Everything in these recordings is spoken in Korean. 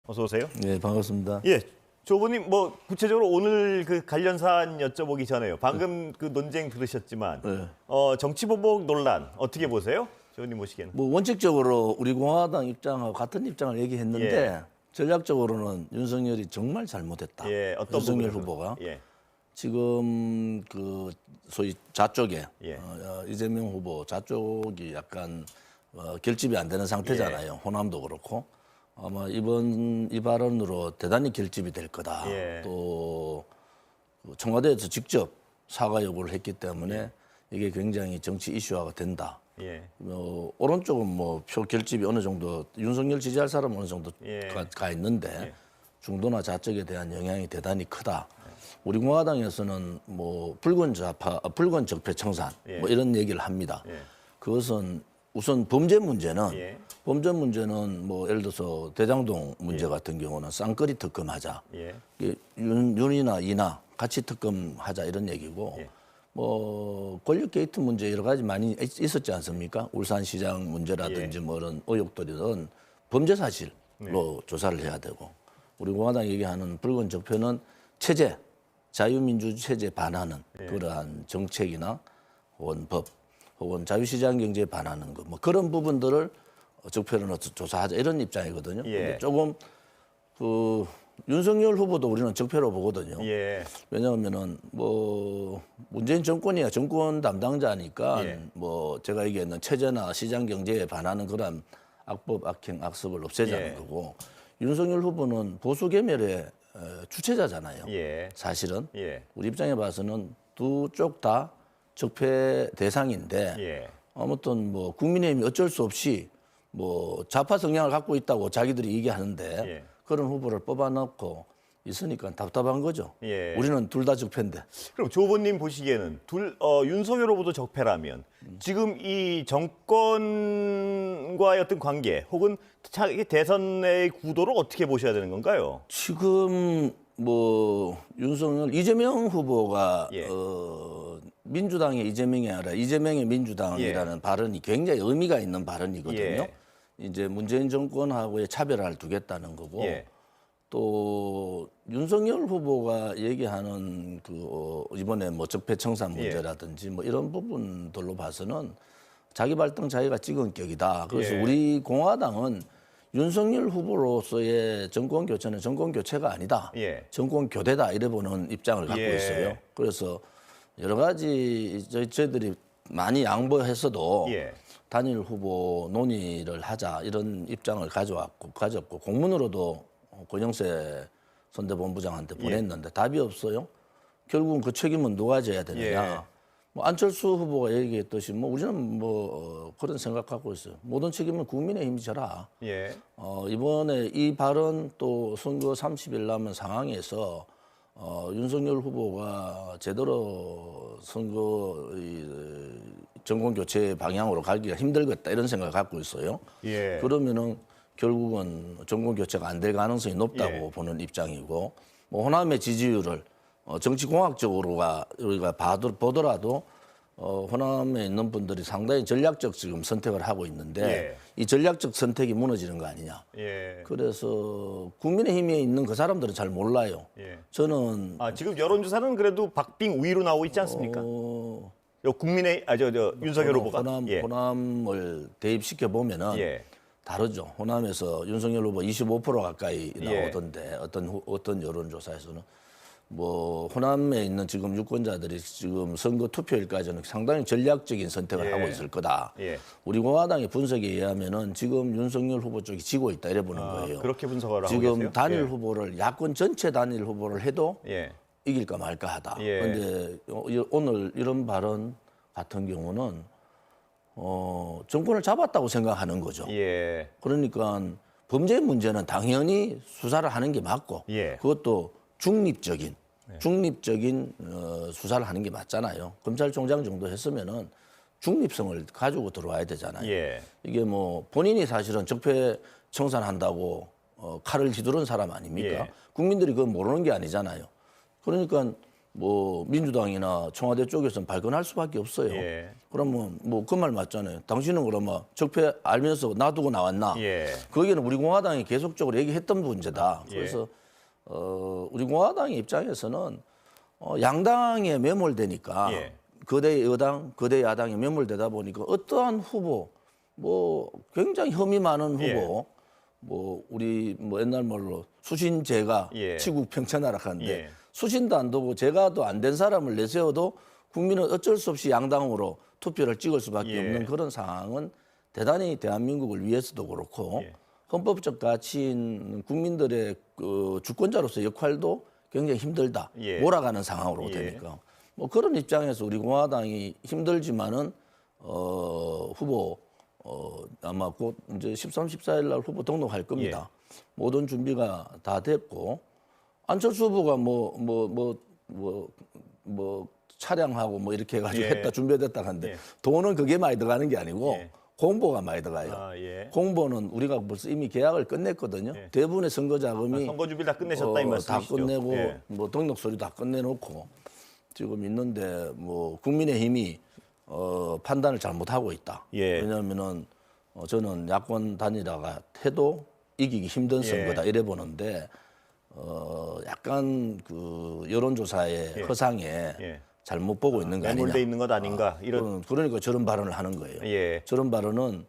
어서 오세요. 네, 반갑습니다. 예, 조 후보님 뭐 구체적으로 오늘 그 관련 사안 여쭤보기 전에요. 방금 그 논쟁 들으셨지만 네. 정치보복 논란 어떻게 보세요? 조 후보님 보시기에는. 뭐 원칙적으로 우리 공화당 입장하고 같은 입장을 얘기했는데 예. 전략적으로는 윤석열이 정말 잘못했다. 예, 어떤 윤석열 부분에서? 후보가 예, 지금 그 소위 좌쪽에 예. 이재명 후보 좌쪽이 약간 결집이 안 되는 상태잖아요. 예. 호남도 그렇고 아마 이번 이 발언으로 대단히 결집이 될 거다. 예. 또 청와대에서 직접 사과 요구를 했기 때문에 예. 이게 굉장히 정치 이슈화가 된다. 예, 오른쪽은 뭐 표 결집이 어느 정도 윤석열 지지할 사람은 어느 정도 예. 가 있는데 예. 중도나 좌쪽에 대한 영향이 대단히 크다. 우리 공화당에서는 뭐 붉은 좌파, 붉은 적폐 청산 예. 뭐 이런 얘기를 합니다. 예. 그것은 우선 범죄 문제는 예. 뭐 예를 들어서 대장동 문제 같은 경우는 쌍거리 특검하자. 예. 이게 윤이나 이나 같이 특검하자 이런 얘기고 예. 뭐 권력 게이트 문제 여러 가지 많이 있었지 않습니까? 울산시장 문제라든지 예. 뭐 이런 의혹들은 범죄 사실로 조사를 해야 되고 우리 공화당 얘기하는 붉은 적폐는 체제, 자유민주 체제 반하는 그러한 정책이나 혹은 법 혹은 자유시장 경제에 반하는 것 뭐 그런 부분들을 적폐로 넣어서 조사하자 이런 입장이거든요. 예. 근데 조금 그 윤석열 후보도 우리는 적폐로 보거든요. 예. 왜냐하면은 뭐 문재인 정권이야 정권 담당자니까 예. 뭐 제가 얘기했는 체제나 시장 경제에 반하는 그런 악법, 악행, 악습을 없애자는 예. 거고 윤석열 후보는 보수 계멸의 주체자잖아요. 예. 사실은 예. 우리 입장에 봐서는 두 쪽 다 적폐 대상인데 예. 아무튼 뭐 국민의힘이 어쩔 수 없이 뭐 좌파 성향을 갖고 있다고 자기들이 얘기하는데 예. 그런 후보를 뽑아놓고 있으니까 답답한 거죠. 예. 우리는 둘 다 적폐인데. 그럼 조 후보님 보시기에는 윤석열 후보도 적폐라면 지금 이 정권과의 어떤 관계 혹은 차기 대선의 구도를 어떻게 보셔야 되는 건가요? 지금 뭐 윤석열 이재명 후보가 예. 민주당의 이재명이 아니라 이재명의 민주당이라는 발언이 굉장히 의미가 있는 발언이거든요. 예. 이제 문재인 정권하고의 차별화를 두겠다는 거고 예. 또 윤석열 후보가 얘기하는 그 이번에 뭐 적폐청산 문제라든지 뭐 이런 부분들로 봐서는 자기 발등 자기가 찍은 격이다. 그래서 예. 우리 공화당은 윤석열 후보로서의 정권 교체는 정권 교체가 아니다. 예. 정권 교대다 이래 보는 입장을 갖고 예. 있어요. 그래서 여러 가지 저희들이 많이 양보했어도 예. 단일 후보 논의를 하자 이런 입장을 가졌고 공문으로도 권영세 선대본부장한테 보냈는데 답이 없어요. 결국은 그 책임은 누가 져야 되느냐. 예. 뭐 안철수 후보가 얘기했듯이 뭐 우리는 뭐 그런 생각하고 있어요. 모든 책임은 국민의힘이 져라. 예. 이번에 이 발언 또 선거 30일 남은 상황에서 윤석열 후보가 제대로 선거 정권 교체 방향으로 가기가 힘들겠다 이런 생각을 갖고 있어요. 예. 그러면은 결국은 정권 교체가 안 될 가능성이 높다고 예. 보는 입장이고 뭐 호남의 지지율을 정치공학적으로가 우리가 보더라도 호남에 있는 분들이 상당히 전략적 지금 선택을 하고 있는데 예. 이 전략적 선택이 무너지는 거 아니냐. 예. 그래서 국민의힘에 있는 그 사람들은 잘 몰라요. 예. 저는 지금 여론조사는 그래도 박빙 우위로 나오고 있지 않습니까? 윤석열 후보가 호남을 대입시켜 보면은 예. 다르죠. 호남에서 윤석열 후보 25% 가까이 예. 나오던데 어떤 여론조사에서는 뭐 호남에 있는 지금 유권자들이 지금 선거 투표일까지는 상당히 전략적인 선택을 예. 하고 있을 거다. 예. 우리 공화당의 분석에 의하면은 지금 윤석열 후보 쪽이 지고 있다 이래 보는 거예요. 그렇게 분석을 하고 지금 계세요? 단일 예. 후보를 야권 전체 단일 후보를 해도 예. 이길까 말까 하다. 예. 그런데 오늘 이런 발언 같은 경우는 정권을 잡았다고 생각하는 거죠. 예. 그러니까 범죄 문제는 당연히 수사를 하는 게 맞고 예. 그것도 중립적인 수사를 하는 게 맞잖아요. 검찰총장 정도 했으면은 중립성을 가지고 들어와야 되잖아요. 예. 이게 뭐 본인이 사실은 적폐 청산한다고 칼을 휘두른 사람 아닙니까? 예. 국민들이 그건 모르는 게 아니잖아요. 그러니까 뭐 민주당이나 청와대 쪽에서는 발끈할 수밖에 없어요. 예. 그러면 뭐 그 말 맞잖아요. 당신은 그러면 적폐 알면서 놔두고 나왔나? 예. 거기는 우리 공화당이 계속적으로 얘기했던 문제다. 예. 그래서 우리 공화당의 입장에서는 양당에 매몰되니까 예. 거대 여당, 거대 야당에 매몰되다 보니까 어떠한 후보, 뭐 굉장히 혐의 많은 후보, 뭐 우리 뭐 옛날 말로 수신제가 예. 치국 평천하락하는데 예. 수신도 안 되고 제가도 안 된 사람을 내세워도 국민은 어쩔 수 없이 양당으로 투표를 찍을 수밖에 예. 없는 그런 상황은 대단히 대한민국을 위해서도 그렇고 예. 헌법적 가치인 국민들의 그 주권자로서 역할도 굉장히 힘들다. 예. 몰아가는 상황으로 예. 되니까 뭐 그런 입장에서 우리 공화당이 힘들지만은 후보 아마 곧 이제 13, 14일 날 후보 등록할 겁니다. 예. 모든 준비가 다 됐고 안철수 후보가 뭐 차량하고 뭐 이렇게 해가지고 예. 했다 준비됐다 하는데 예. 돈은 그게 많이 들어가는 게 아니고 예. 공보가 많이 들어가요. 아, 예. 공보는 우리가 벌써 이미 계약을 끝냈거든요. 예. 대부분의 선거 자금이 선거 준비 다 끝내셨다 이 다 말씀이시죠? 끝내고 예. 뭐 등록 서류 다 끝내놓고 지금 있는데 뭐 국민의힘이 판단을 잘못하고 있다. 예. 왜냐하면은 저는 야권 단일화가 해도 이기기 힘든 선거다 이래 보는데 약간 그 여론조사의 허상에 예. 잘못 보고 있는 거 아니냐. 매몰돼 있는 것 아닌가 이런. 그러니까 저런 발언을 하는 거예요. 예. 저런 발언은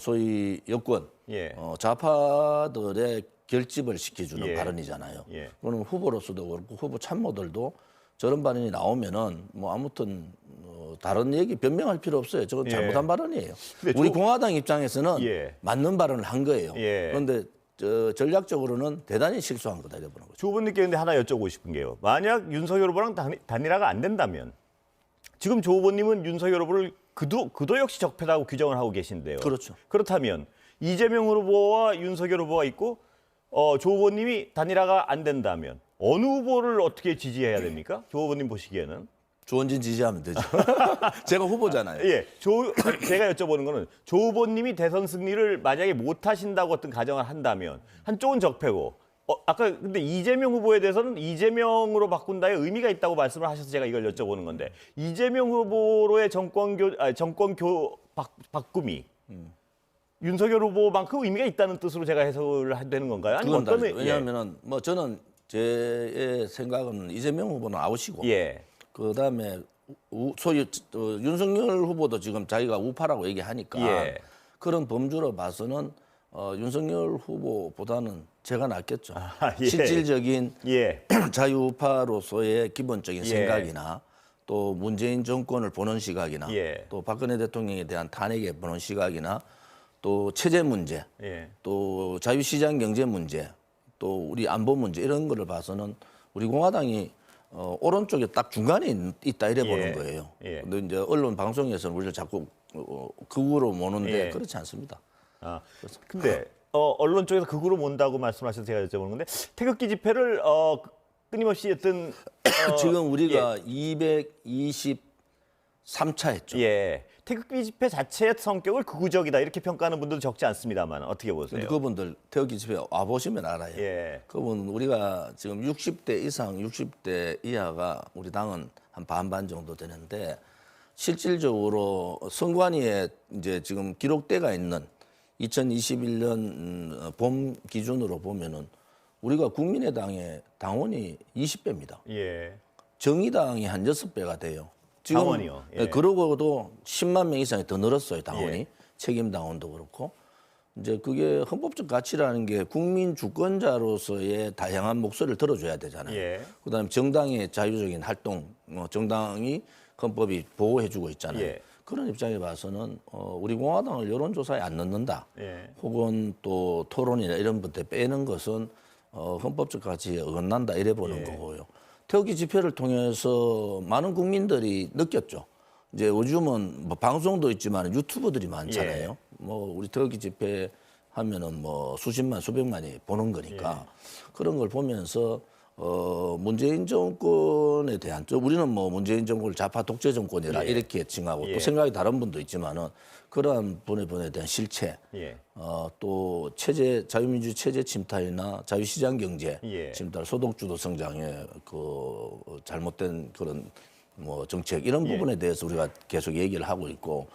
소위 여권 예. 좌파들의 결집을 시켜주는 예. 발언이잖아요. 예. 그러면 후보로서도 그렇고 후보 참모들도 저런 발언이 나오면은 뭐 아무튼 다른 얘기 변명할 필요 없어요. 저건 예. 잘못한 발언이에요. 근데 우리 공화당 입장에서는 예. 맞는 발언을 한 거예요. 예. 그런데 전략적으로는 대단히 실수한 거다 이래 보는 거죠. 조 후보님께 근데 하나 여쭤보고 싶은 게요. 만약 윤석열 후보랑 단일화가 안 된다면 지금 조 후보님은 윤석열 후보를 그도 역시 적폐라고 규정을 하고 계신데요. 그렇죠. 그렇다면 이재명 후보와 윤석열 후보가 있고 조 후보님이 단일화가 안 된다면 어느 후보를 어떻게 지지해야 됩니까? 조 후보님 보시기에는. 조원진 지지하면 되죠. 제가 후보잖아요. 예, 제가 여쭤보는 거는 조 후보님이 대선 승리를 만약에 못 하신다고 어떤 가정을 한다면 한쪽은 적폐고 아까 근데 이재명 후보에 대해서는 이재명으로 바꾼다의 의미가 있다고 말씀을 하셔서 제가 이걸 여쭤보는 건데 이재명 후보로의 정권 바꿈이 윤석열 후보만큼 의미가 있다는 뜻으로 제가 해석을 되는 건가요? 아니면 그건 어떤 다르죠. 왜냐하면은 뭐 저는 제 생각은 이재명 후보는 아웃이고 예. 그다음에 소위 윤석열 후보도 지금 자기가 우파라고 얘기하니까 예. 그런 범주로 봐서는 윤석열 후보보다는 제가 낫겠죠. 예. 실질적인 예. 자유우파로서의 기본적인 예. 생각이나 또 문재인 정권을 보는 시각이나 예. 또 박근혜 대통령에 대한 탄핵에 보는 시각이나 또 체제 문제, 예. 또 자유시장 경제 문제, 또 우리 안보 문제 이런 거를 봐서는 우리 공화당이 오른쪽에 딱 중간에 있다 이래 보는 예. 거예요. 예. 근데 이제 언론 방송에서는 우리를 자꾸 극우로 모는데 예. 그렇지 않습니다. 아, 근데 언론 쪽에서 극으로 몬다고 말씀하셔서 제가 여쭤보는 건데 태극기 집회를 끊임없이 어떤 지금 우리가 223차 했죠. 예. 태극기 집회 자체의 성격을 극우적이다 이렇게 평가하는 분들도 적지 않습니다만 어떻게 보세요? 근데 그분들 태극기 집회 와 보시면 알아요. 예. 그분 우리가 지금 60대 이상, 60대 이하가 우리 당은 한 반반 정도 되는데 실질적으로 선관위에 이제 지금 기록대가 있는 2021년 봄 기준으로 보면은 우리가 국민의당의 당원이 20배입니다. 예. 정의당이 한 6배가 돼요. 지금 당원이요? 예. 그러고도 10만 명 이상이 더 늘었어요. 당원이. 예. 책임 당원도 그렇고. 이제 그게 헌법적 가치라는 게 국민 주권자로서의 다양한 목소리를 들어줘야 되잖아요. 예. 그다음에 정당의 자유적인 활동, 정당이 헌법이 보호해주고 있잖아요. 예. 그런 입장에 봐서는 우리 공화당을 여론조사에 안 넣는다. 예. 혹은 또 토론이나 이런 것들 빼는 것은 헌법적 가치에 어긋난다 이래 보는 예. 거고요. 태극기 집회를 통해서 많은 국민들이 느꼈죠. 이제 요즘은 뭐 방송도 있지만 유튜브들이 많잖아요. 예. 뭐 우리 태극기 집회 하면은 뭐 수십만 수백만이 보는 거니까 그런 걸 보면서 문재인 정권에 대한 우리는 뭐 문재인 정권을 좌파 독재 정권이라 예. 이렇게 칭하고 예. 또 생각이 다른 분도 있지만은 그러한 분에 대한 실체, 예. 또 체제 자유민주 체제 침탈이나 자유시장 경제 예. 침탈, 소득주도 성장의 그 잘못된 그런 뭐 정책 이런 부분에 대해서 우리가 계속 얘기를 하고 있고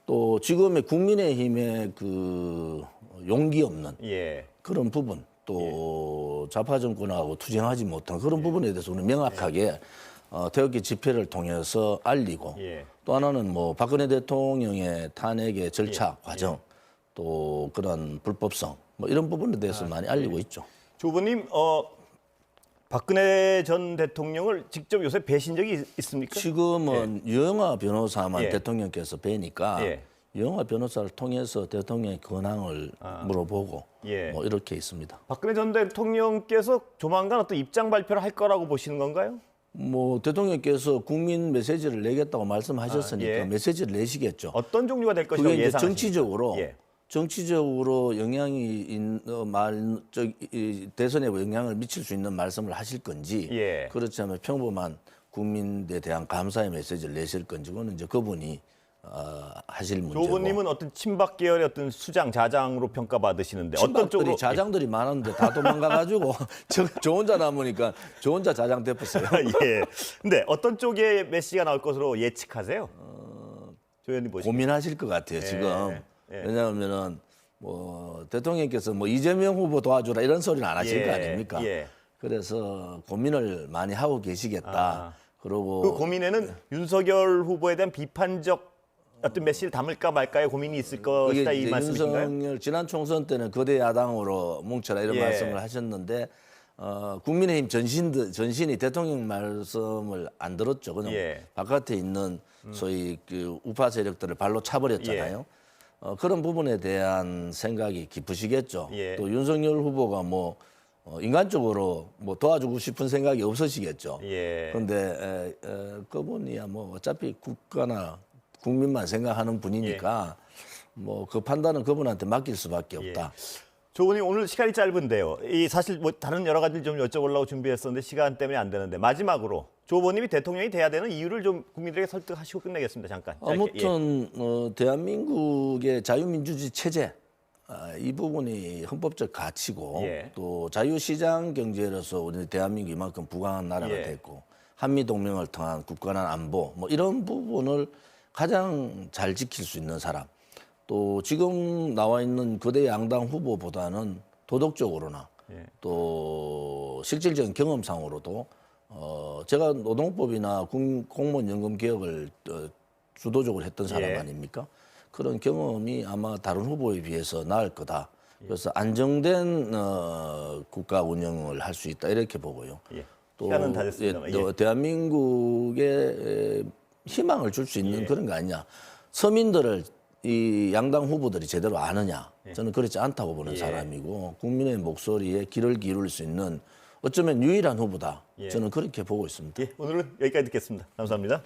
또 지금의 국민의힘의 그 용기 없는 예. 그런 부분 또 좌파 정권하고 투쟁하지 못한 그런 부분에 대해서 우리는 명확하게 태극기 집회를 통해서 알리고 예. 또 하나는 뭐 박근혜 대통령의 탄핵의 절차 과정 또 그런 불법성 뭐 이런 부분에 대해서 많이 알리고 있죠. 조 후보님, 박근혜 전 대통령을 직접 요새 뵈신 적이 있습니까? 지금은 유영하 변호사만 예. 대통령께서 뵈니까 예. 유영하 변호사를 통해서 대통령의 근황을 물어보고 예. 뭐 이렇게 있습니다. 박근혜 전 대통령께서 조만간 어떤 입장 발표를 할 거라고 보시는 건가요? 뭐 대통령께서 국민 메시지를 내겠다고 말씀하셨으니까 예. 메시지를 내시겠죠. 어떤 종류가 될 것이라고 그게 이제 예상하십니까? 정치적으로 영향이 대선에 영향을 미칠 수 있는 말씀을 하실 건지 예. 그렇지 않으면 평범한 국민에 대한 감사의 메시지를 내실 건지 그거는 이제 그분이 하실 조 문제고. 후보님은 어떤 친박 계열의 어떤 수장, 자장으로 평가받으시는데 어떤 친박들이 쪽으로 자장들이 많은데 다 도망가가지고 저 혼자 남으니까 저 혼자 자장 됐었어요. 예. 근데 어떤 쪽의 메시지가 나올 것으로 예측하세요? 조 의원님 보시기에. 고민하실 것 같아요 지금. 예. 왜냐하면은 뭐 대통령께서 뭐 이재명 후보 도와주라 이런 소리는 안 하실 예. 거 아닙니까? 예. 그래서 고민을 많이 하고 계시겠다. 그러고 그 고민에는 윤석열 후보에 대한 비판적 어떤 메시지를 담을까 말까의 고민이 있을 것이다 이 이제 말씀이신가요? 윤석열 지난 총선 때는 거대 야당으로 뭉쳐라 이런 예. 말씀을 하셨는데 국민의힘 전신이 대통령 말씀을 안 들었죠. 그냥 예. 바깥에 있는 소위 그 우파 세력들을 발로 차버렸잖아요. 그런 부분에 대한 생각이 깊으시겠죠. 예. 또 윤석열 후보가 뭐 인간적으로 뭐 도와주고 싶은 생각이 없으시겠죠. 예. 그런데 그분이야 뭐 어차피 국가나 국민만 생각하는 분이니까 뭐 그 판단은 그분한테 맡길 수밖에 없다. 조 의원님 오늘 시간이 짧은데요. 이 사실 뭐 다른 여러 가지를 좀 여쭤보려고 준비했었는데 시간 때문에 안 되는데 마지막으로 조 의원님이 대통령이 돼야 되는 이유를 좀 국민들에게 설득하시고 끝내겠습니다. 잠깐. 짧게. 아무튼 대한민국의 자유민주주의 체제 이 부분이 헌법적 가치고 예. 또 자유시장 경제로서 우리 대한민국이 이만큼 부강한 나라가 예. 됐고 한미동맹을 통한 국가난 안보 뭐 이런 부분을 가장 잘 지킬 수 있는 사람 또 지금 나와 있는 거대 양당 후보보다는 도덕적으로나 예. 또 실질적인 경험상으로도 제가 노동법이나 공무원 연금 개혁을 주도적으로 했던 사람 예. 아닙니까? 그런 경험이 아마 다른 후보에 비해서 나을 거다. 그래서 안정된 국가 운영을 할 수 있다 이렇게 보고요. 예. 또 시간은 다 됐습니다만. 또 대한민국에 희망을 줄 수 있는 그런 거 아니냐. 서민들을 이 양당 후보들이 제대로 아느냐. 저는 그렇지 않다고 보는 사람이고 국민의 목소리에 귀를 기울일 수 있는 어쩌면 유일한 후보다. 저는 그렇게 보고 있습니다. 예. 오늘은 여기까지 듣겠습니다. 감사합니다.